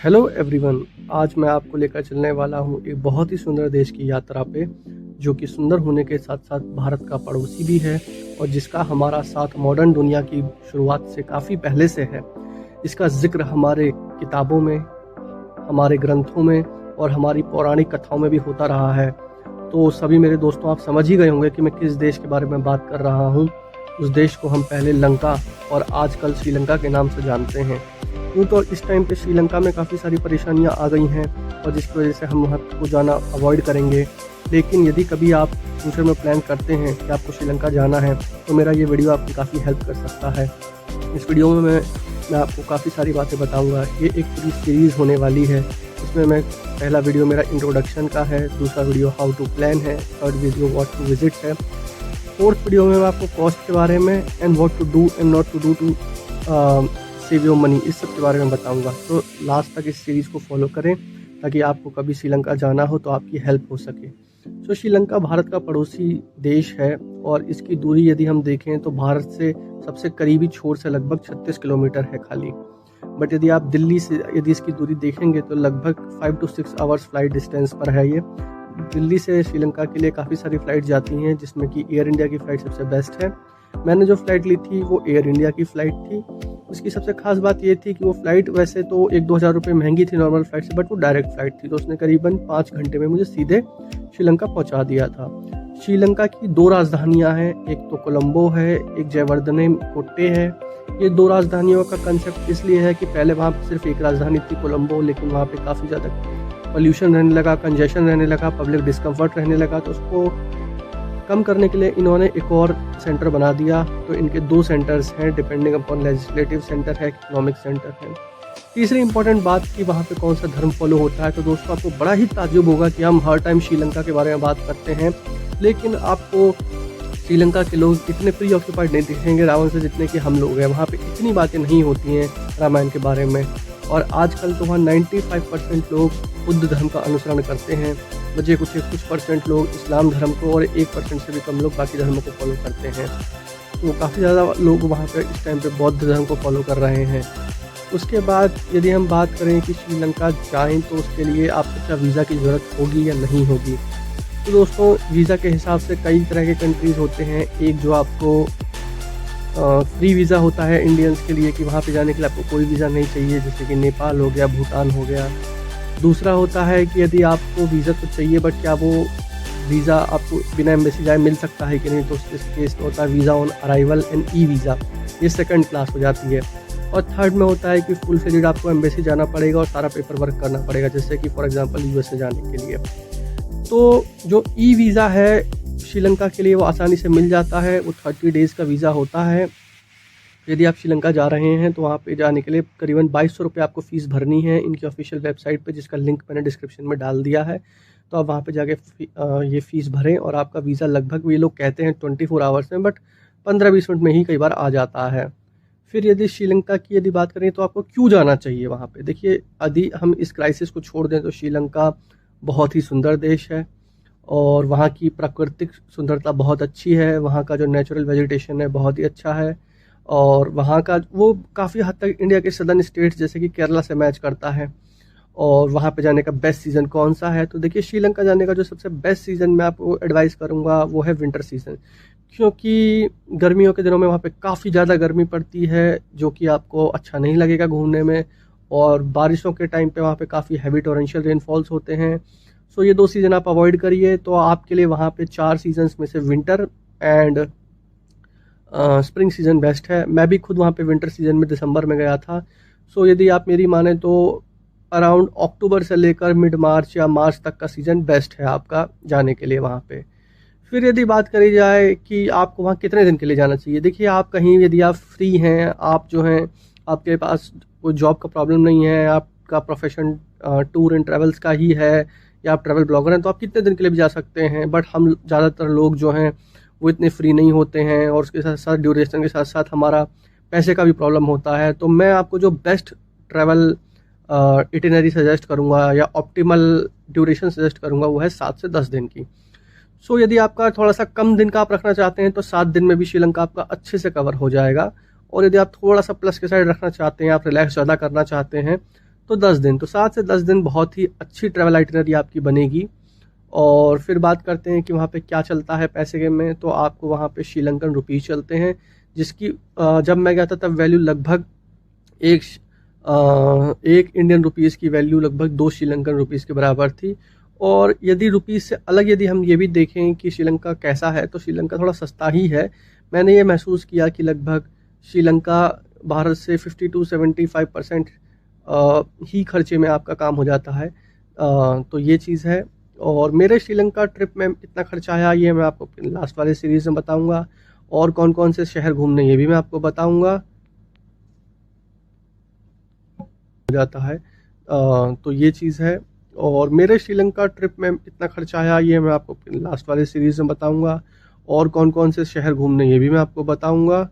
Hello everyone. आज मैं आपको लेकर चलने वाला हूँ एक बहुत ही सुंदर देश की यात्रा पे, जो कि सुंदर होने के साथ साथ भारत का पड़ोसी भी है और जिसका हमारा साथ मॉडर्न दुनिया की शुरुआत से काफ़ी पहले से है। इसका जिक्र हमारे किताबों में, हमारे ग्रंथों में और हमारी पौराणिक कथाओं में भी होता रहा है। तो सभी मेरे दोस्तों, आप समझ ही गए होंगे कि मैं किस देश के बारे में बात कर रहा हूँ। उस देश को हम पहले लंका और आजकल श्रीलंका के नाम से जानते हैं। यूँ तो इस टाइम पे श्रीलंका में काफ़ी सारी परेशानियाँ आ गई हैं और जिसकी वजह से हम वहाँ को जाना अवॉइड करेंगे। लेकिन यदि कभी आप फ्यूचर में प्लान करते हैं कि आपको श्रीलंका जाना है तो मेरा ये वीडियो आपकी काफ़ी हेल्प कर सकता है। इस वीडियो में मैं आपको काफ़ी सारी बातें बताऊँगा। ये एक पूरी सीरीज़ होने वाली है। इसमें मैं पहला वीडियो मेरा इंट्रोडक्शन का है, दूसरा वीडियो हाउ टू प्लान है, third video what to visit है, फोर्थ वीडियो में मैं आपको कॉस्ट के बारे में and what to do and not to do to save your money, इस सब के बारे में बताऊंगा। तो लास्ट तक इस सीरीज़ को फॉलो करें ताकि आपको कभी श्रीलंका जाना हो तो आपकी हेल्प हो सके। तो श्रीलंका भारत का पड़ोसी देश है और इसकी दूरी यदि हम देखें तो भारत से सबसे करीबी छोर से लगभग 36 किलोमीटर है खाली। बट यदि आप दिल्ली से यदि इसकी दूरी देखेंगे तो लगभग 5 to 6 आवर्स फ्लाइट डिस्टेंस पर है ये। दिल्ली से श्रीलंका के लिए काफ़ी सारी फ़्लाइट जाती हैं, जिसमें कि एयर इंडिया की फ़्लाइट सबसे बेस्ट है। मैंने जो फ़्लाइट ली थी वो एयर इंडिया की फ़्लाइट थी। उसकी सबसे खास बात ये थी कि वो फ़्लाइट वैसे तो 1-2 हज़ार रुपये महंगी थी नॉर्मल फ़्लाइट से, बट वो डायरेक्ट फ़्लाइट थी। तो उसने करीबन 5 घंटे में मुझे सीधे श्रीलंका पहुंचा दिया था। श्रीलंका की 2 राजधानियां हैं, एक तो कोलंबो है, एक जयवर्धने कोट्टे है। ये 2 राजधानियों का कंसेप्ट इसलिए है कि पहले वहाँ सिर्फ एक राजधानी थी कोलंबो, लेकिन वहाँ पे काफ़ी ज़्यादा पॉल्यूशन रहने लगा, कंजेशन रहने लगा, पब्लिक डिस्कम्फर्ट रहने लगा। तो उसको कम करने के लिए इन्होंने एक और सेंटर बना दिया। तो इनके 2 सेंटर्स हैं, डिपेंडिंग अपॉन लेजिस्लेटिव सेंटर है, इकोनॉमिक सेंटर है। तीसरी इंपॉर्टेंट बात कि वहाँ पे कौन सा धर्म फॉलो होता है। तो दोस्तों, आपको बड़ा ही ताज्जुब होगा कि हम हर टाइम श्रीलंका के बारे में बात करते हैं, लेकिन आपको श्रीलंका के लोग इतने प्री ऑक्यूपाइड नहीं दिखेंगे रावण से जितने कि हम लोग हैं। वहाँ पे इतनी बातें नहीं होती हैं रामायण के बारे में। और आजकल तो वहाँ 95% लोग बुद्ध धर्म का अनुसरण करते हैं, बचे कुछ परसेंट लोग इस्लाम धर्म को और 1% से भी कम लोग बाकी धर्मों को फॉलो करते हैं। तो काफ़ी ज़्यादा लोग वहाँ पर इस टाइम पे बौद्ध धर्म को फॉलो कर रहे हैं। उसके बाद यदि हम बात करें कि श्रीलंका जाएं तो उसके लिए आपको क्या वीज़ा की ज़रूरत होगी या नहीं होगी। तो दोस्तों, वीज़ा के हिसाब से कई तरह के कंट्रीज़ होते हैं। एक जो आपको फ्री वीज़ा होता है इंडियंस के लिए कि वहाँ पे जाने के लिए आपको कोई वीज़ा नहीं चाहिए, जैसे कि नेपाल हो गया, भूटान हो गया। दूसरा होता है कि यदि आपको वीज़ा तो चाहिए बट क्या वो वीज़ा आपको बिना एम्बेसी जाए मिल सकता है कि नहीं। तो इस केस में होता है visa on arrival and e visa, ये सेकंड क्लास हो जाती है। और थर्ड में होता है कि फुल फ्लेजेड आपको एम्बेसी जाना पड़ेगा और सारा पेपर वर्क करना पड़ेगा, जैसे कि फॉर एग्जांपल यूएसए जाने के लिए। तो जो ई वीज़ा है श्रीलंका के लिए वो आसानी से मिल जाता है। वो 30 डेज़ का वीज़ा होता है। यदि आप श्रीलंका जा रहे हैं तो वहाँ पे जाने के लिए करीबन 2200 रुपये आपको फ़ीस भरनी है इनकी ऑफिशियल वेबसाइट पे, जिसका लिंक मैंने डिस्क्रिप्शन में डाल दिया है। तो आप वहाँ पे जाके ये फ़ीस भरें और आपका वीज़ा लगभग, ये लोग कहते हैं 24 आवर्स में, बट 15-20 मिनट में ही कई बार आ जाता है। फिर यदि श्रीलंका की यदि बात करें तो आपको क्यों जाना चाहिए वहाँ पे। देखिए, यदि हम इस क्राइसिस को छोड़ दें तो श्रीलंका बहुत ही सुंदर देश है और वहाँ की प्राकृतिक सुंदरता बहुत अच्छी है। वहाँ का जो नेचुरल वेजिटेशन है बहुत ही अच्छा है और वहाँ का वो काफ़ी हद तक इंडिया के सदर्न स्टेट्स जैसे कि केरला से मैच करता है। और वहाँ पे जाने का बेस्ट सीज़न कौन सा है, तो देखिए श्रीलंका जाने का जो सबसे बेस्ट सीज़न मैं आपको एडवाइस करूँगा वो है विंटर सीज़न, क्योंकि गर्मियों के दिनों में वहाँ पे काफ़ी ज़्यादा गर्मी पड़ती है, जो कि आपको अच्छा नहीं लगेगा घूमने में। और बारिशों के टाइम पे वहाँ पे काफ़ी हैवी टॉरेंशियल रेनफॉल्स होते हैं। सो ये 2 सीज़न आप अवॉइड करिए। तो आपके लिए वहाँ पे 4 सीजन्स में से winter and spring season best है। मैं भी खुद वहाँ पे विंटर सीज़न में दिसंबर में गया था। सो यदि आप मेरी माने तो अराउंड अक्टूबर से लेकर मिड मार्च या मार्च तक का सीज़न बेस्ट है आपका जाने के लिए वहाँ पे। फिर यदि बात करी जाए कि आपको वहाँ कितने दिन के लिए जाना चाहिए, देखिए आप कहीं यदि आप फ्री हैं, आप जो हैं आपके पास कोई जॉब का प्रॉब्लम नहीं है, आपका प्रोफेशन टूर एंड ट्रैवल्स का ही है या आप ट्रैवल ब्लॉगर हैं, तो आप कितने दिन के लिए भी जा सकते हैं। बट हम ज़्यादातर लोग जो हैं वो इतने फ्री नहीं होते हैं और उसके साथ साथ ड्यूरेशन के साथ साथ हमारा पैसे का भी प्रॉब्लम होता है। तो मैं आपको जो बेस्ट ट्रैवल इटिनरी सजेस्ट करूँगा या ऑप्टिमल ड्यूरेशन सजेस्ट करूँगा वो है 7 से 10 दिन की। सो यदि आपका थोड़ा सा कम दिन का आप रखना चाहते हैं तो 7 दिन में भी श्रीलंका आपका अच्छे से कवर हो जाएगा। और यदि आप थोड़ा सा प्लस के साइड रखना चाहते हैं, आप रिलैक्स ज़्यादा करना चाहते हैं, तो 10 दिन, तो 7 से 10 दिन बहुत ही अच्छी ट्रैवल आइटिनरी आपकी बनेगी। और फिर बात करते हैं कि वहाँ पे क्या चलता है पैसे के में, तो आपको वहाँ पे श्रीलंकन रुपीज़ चलते हैं, जिसकी जब मैं गया था तब वैल्यू लगभग एक एक इंडियन रुपीज़ की वैल्यू लगभग 2 श्रीलंकन रुपीज़ के बराबर थी। और यदि रुपीज़ से अलग यदि हम ये भी देखें कि श्रीलंका कैसा है, तो श्रीलंका थोड़ा सस्ता ही है। मैंने ये महसूस किया कि लगभग श्रीलंका भारत से 50 to 75% ही खर्चे में आपका काम हो जाता है। तो ये चीज़ है। और मेरे श्रीलंका ट्रिप में इतना खर्चा आया ये मैं आपको लास्ट वाले सीरीज़ में बताऊंगा, और कौन कौन से शहर घूमने ये भी मैं आपको बताऊंगा। हो जाता है। तो ये चीज़ है। और मेरे श्रीलंका ट्रिप में इतना खर्चा आया ये मैं आपको लास्ट वाले सीरीज़ में बताऊंगा, और कौन कौन से शहर घूमने ये भी मैं आपको बताऊंगा।